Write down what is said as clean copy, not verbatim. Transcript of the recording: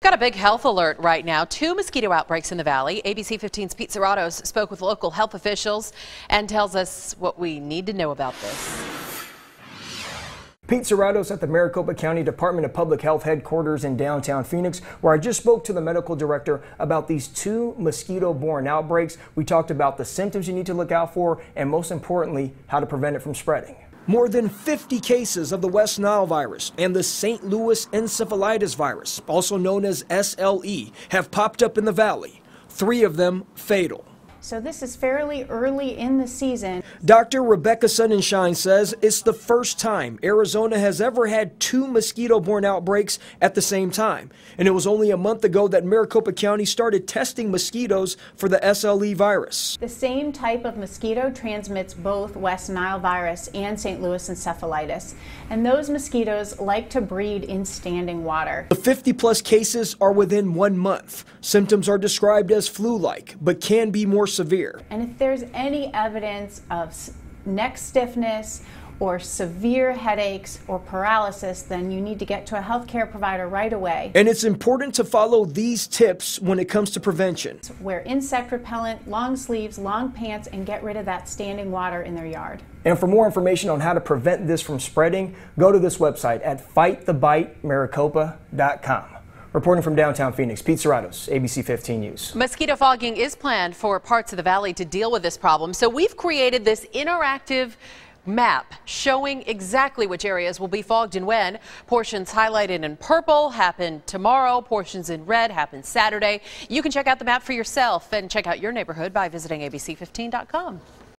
Got a big health alert right now. 2 mosquito outbreaks in the valley. ABC 15's Pete Serratos spoke with local health officials and tells us what we need to know about this. Pete Serratos at the Maricopa County Department of Public Health headquarters in downtown Phoenix, where I just spoke to the medical director about these 2 mosquito-born outbreaks. We talked about the symptoms you need to look out for and, most importantly, how to prevent it from spreading. More than 50 cases of the West Nile virus and the St. Louis encephalitis virus, also known as SLE, have popped up in the valley, 3 of them fatal. So this is fairly early in the season. Dr. Rebecca Sonnenschein says it's the first time Arizona has ever had 2 mosquito-borne outbreaks at the same time. And it was only a month ago that Maricopa County started testing mosquitoes for the SLE virus. The same type of mosquito transmits both West Nile virus and St. Louis encephalitis. And those mosquitoes like to breed in standing water. The 50-plus cases are within 1 month. Symptoms are described as flu-like, but can be more severe. And if there's any evidence of neck stiffness or severe headaches or paralysis, then you need to get to a healthcare provider right away. And it's important to follow these tips when it comes to prevention. Wear insect repellent, long sleeves, long pants, and get rid of that standing water in their yard. And for more information on how to prevent this from spreading, go to this website at fightthebite.maricopa.com. Reporting from downtown Phoenix, Pete Serratos, ABC 15 News. Mosquito fogging is planned for parts of the valley to deal with this problem, so we've created this interactive map showing exactly which areas will be fogged and when. Portions highlighted in purple happen tomorrow, portions in red happen Saturday. You can check out the map for yourself and check out your neighborhood by visiting abc15.com.